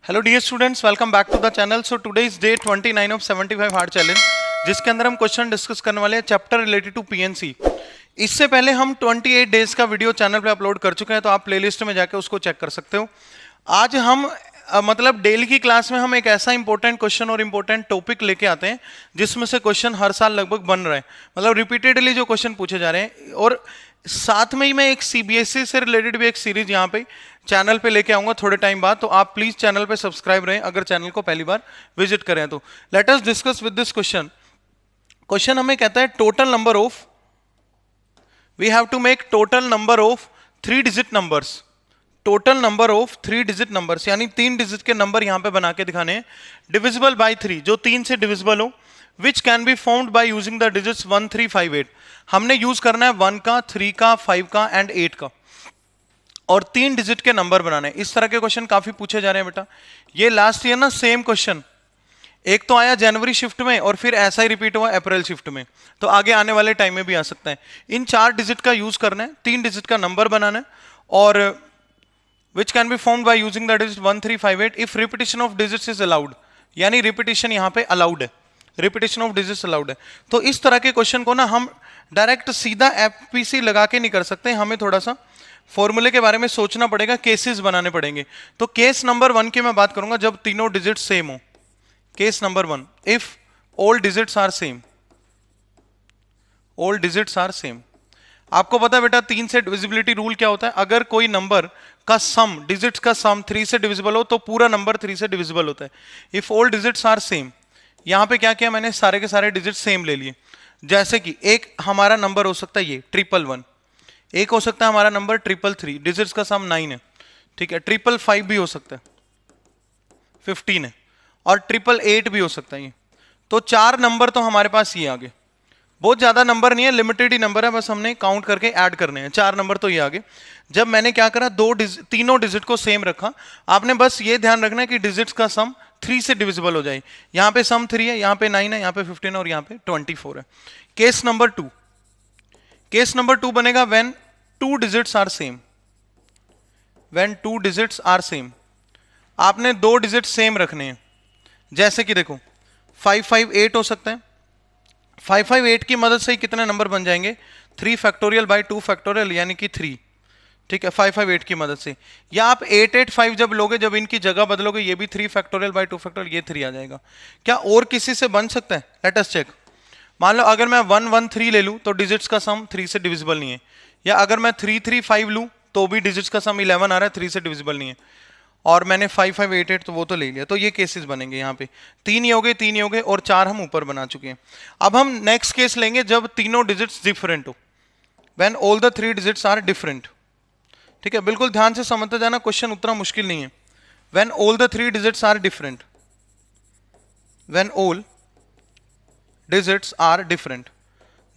Hello dear students, welcome back to the channel. So today is day 29 of 75 hard challenge, जिसके अंदर हम question discuss करने वाले हैं चैप्टर रिलेटेड टू पीएनसी। इससे पहले हम 28 डेज का वीडियो चैनल पे अपलोड कर चुके हैं, तो आप प्लेलिस्ट में जाके उसको चेक कर सकते हो। आज हम मतलब डेली की क्लास में हम एक ऐसा इंपॉर्टेंट क्वेश्चन और इंपॉर्टेंट टॉपिक लेके आते हैं जिसमें से क्वेश्चन हर साल लगभग बन रहे हैं, मतलब रिपीटेडली जो क्वेश्चन पूछे जा रहे हैं। और साथ में ही मैं एक सीबीएसई से रिलेटेड भी एक सीरीज यहाँ पे चैनल पे लेके आऊंगा थोड़े टाइम बाद, तो आप प्लीज चैनल पे सब्सक्राइब रहें अगर चैनल को पहली बार विजिट करें तो। Let us discuss with this question. Question हमें कहता है total number of, we have to make total number of 3 digit numbers. Total number of 3 digit numbers, यानी 3 डिजिट के नंबर यहां पे बना के दिखाने हैं, डिविजिबल बाय 3, जो 3 से डिविजिबल हो, which can be found by using the digits 1, 3, 5, 8। हमने यूज करना है 1 का, 3 का, 5 का एंड 8 का, और 3 डिजिट के नंबर बनाने। इस तरह के क्वेश्चन काफी पूछे जा रहे हैं बेटा। ये लास्ट ईयर ना सेम क्वेश्चन एक तो आया जनवरी शिफ्ट में और फिर ऐसा ही रिपीट हुआ अप्रैल शिफ्ट में, तो आगे आने वाले टाइम में भी आ सकता है। इन 4 डिजिट का यूज करना है, 3 डिजिट का नंबर बनाना है, और which can be formed by using the digit 1, 3, 5, 8 if repetition of digits is allowed, यानी रिपीटिशन यहाँ पे अलाउड है, रिपीटिशन ऑफ डिजिट्स अलाउड है। तो इस तरह के क्वेश्चन को ना हम डायरेक्ट सीधा एफपीसी लगा के नहीं कर सकते, हमें थोड़ा सा फॉर्मूले के बारे में सोचना पड़ेगा, केसेस बनाने पड़ेंगे। तो केस नंबर 1 की मैं बात करूंगा जब तीनों डिजिट सेम हो। Case number 1, if all digits are same, all digits are same. आपको पता है बेटा 3 से डिविजिबिलिटी रूल क्या होता है? अगर कोई नंबर का सम, डिजिट्स का सम 3 से डिविजिबल हो तो पूरा नंबर 3 से डिविजिबल होता है। If all digits are same, यहां पे क्या किया मैंने, सारे के सारे डिजिट सेम ले लिए। जैसे कि एक हमारा नंबर हो सकता है ये 111, एक हो सकता है हमारा नंबर 333, डिजिट्स का सम 9 है, ठीक है। 555 भी हो सकता है, 15 है, और 888 भी हो सकता है ये। तो 4 नंबर तो हमारे पास ये आगे, बहुत ज्यादा नंबर नहीं है, लिमिटेड ही नंबर है, बस हमने काउंट करके ऐड करने हैं। 4 नंबर तो ये आगे। जब मैंने क्या करा, तीनों डिजिट को सेम रखा। आपने बस ये ध्यान रखना है कि डिजिट्स का सम 3 से डिविजिबल हो जाए। यहां पे सम 3 है, यहां पे 9 है, यहां पे 15 है और यहां पे 24 है। केस नंबर 2, केस नंबर 2 बनेगा when 2 digits are same, when 2 digits are same. आपने 2 डिजिट सेम रखने हैं। जैसे कि देखो 558 हो सकता है, 558 की मदद से ही कितने नंबर बन जाएंगे, 3 फैक्टोरियल बाई 2 फैक्टोरियल, यानी कि 3, ठीक है, 558 की मदद से। या आप 885 जब लोगे, जब इनकी जगह बदलोगे, ये भी 3 फैक्टोरियल बाई 2 फैक्टोरियल, ये 3 आ जाएगा। क्या और किसी से बन सकता है? Let us check. मान लो अगर मैं 113 ले लूं तो डिजिट्स का सम 3 से डिविजिबल नहीं है, या अगर मैं 335 लूं तो भी डिजिट्स का सम 11 आ रहा है, 3 से डिविजिबल नहीं है, और मैंने 5588 तो वो तो ले लिया। तो ये केसेस बनेंगे, यहाँ पे 3 ही हो गए, 3 ही हो गए, और 4 हम ऊपर बना चुके हैं। अब हम नेक्स्ट केस लेंगे जब तीनों डिजिट्स डिफरेंट हो, when all the 3 digits are different, ठीक है। बिल्कुल ध्यान से समझते जाना, क्वेश्चन उतना मुश्किल नहीं है। When all the 3 digits are different, when all digits are different,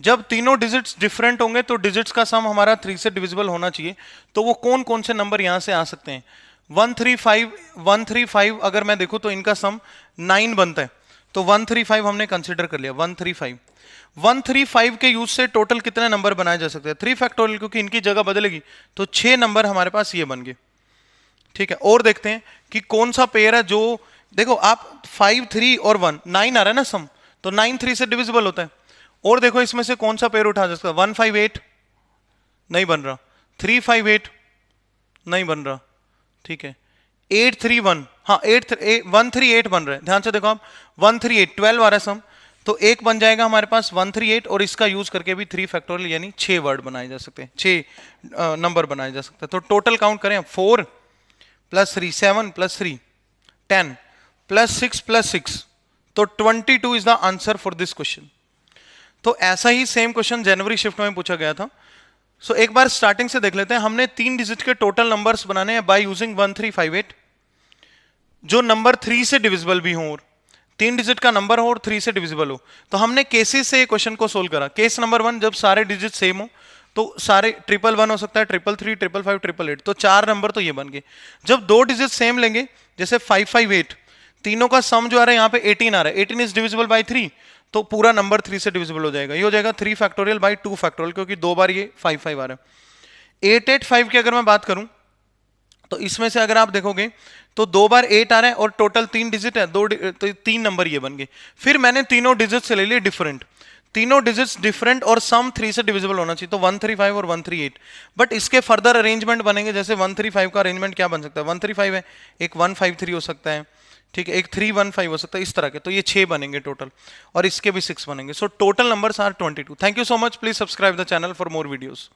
जब तीनों डिजिट्स डिफरेंट होंगे तो डिजिट्स का सम हमारा 3 से डिविजिबल होना चाहिए। तो वो कौन कौन से नंबर यहां से आ सकते हैं? 135 अगर मैं देखूं तो इनका सम 9 बनता है, तो 135 हमने कंसीडर कर लिया। 135 के यूज से टोटल कितने नंबर बनाए जा सकते हैं? 3 फैक्टोरियल, क्योंकि इनकी जगह बदलेगी तो 6 नंबर हमारे पास ये बन गए, ठीक है। और देखते हैं कि कौन सा पेयर है जो, देखो आप 5, 3 और 1, 9 आ रहा है ना सम, तो 9 3 से डिविजिबल होता है। और देखो इसमें से कौन सा पेयर उठा जा सकता है? 158 नहीं बन रहा, 358 नहीं बन रहा, ठीक है। 831, हाँ 138 बन रहा है, ध्यान से देखो आप, 138 12 आ रहा है सम, तो एक बन जाएगा हमारे पास 138, और इसका यूज करके भी 3 फैक्टोरियल यानी 6 वर्ड बनाए जा सकते हैं, 6 नंबर बनाए जा सकते हैं। तो टोटल काउंट करें, 4 + 3 7 + 3 10 + 6 + 6, तो 22 is the answer for this question. तो ऐसा ही सेम क्वेश्चन जनवरी शिफ्ट में पूछा गया था। सो एक बार स्टार्टिंग से देख लेते हैं। हमने 3 डिजिट के टोटल नंबर्स बनाने हैं बाय यूजिंग 1358, जो नंबर 3 से डिविजिबल भी हो, और 3 डिजिट का नंबर हो और 3 से डिविजिबल हो। तो हमने केसेस से क्वेश्चन को सोल्व करा। केस नंबर 1, जब सारे डिजिट सेम हो तो सारे 111 हो सकता है, 333, 555, 888, तो 4 नंबर तो ये बन गए। जब 2 डिजिट सेम लेंगे, जैसे 558, तीनों का सम जो आ रहा है यहाँ पे 18 आ रहा है, 18 इज डिविजिबल बाय 3, तो पूरा नंबर 3 से डिविजिबल हो जाएगा। ये हो जाएगा 3 फैक्टोरियल बाय 2 फैक्टोरियल, क्योंकि 2 बार ये 55 आ रहा है। 885 की अगर मैं बात करूं तो इसमें से अगर आप देखोगे तो 2 बार 8 आ रहा है और टोटल 3 डिजिट है, तो 3 नंबर ये बन गए। फिर मैंने तीनों डिजिट से ले लिए डिफरेंट, तीनों डिजिट्स डिफरेंट और सम 3 से डिविजिबल होना चाहिए, तो 135 और 138। बट इसके फर्दर अरेंजमेंट बनेंगे, जैसे 135 का अरेंजमेंट क्या बन सकता है, 135 है, एक 153 हो सकता है, ठीक है, एक 315 हो सकता है, इस तरह के, तो ये 6 बनेंगे टोटल, और इसके भी 6 बनेंगे। So total numbers are 22। Thank you so much, please subscribe the channel for more videos.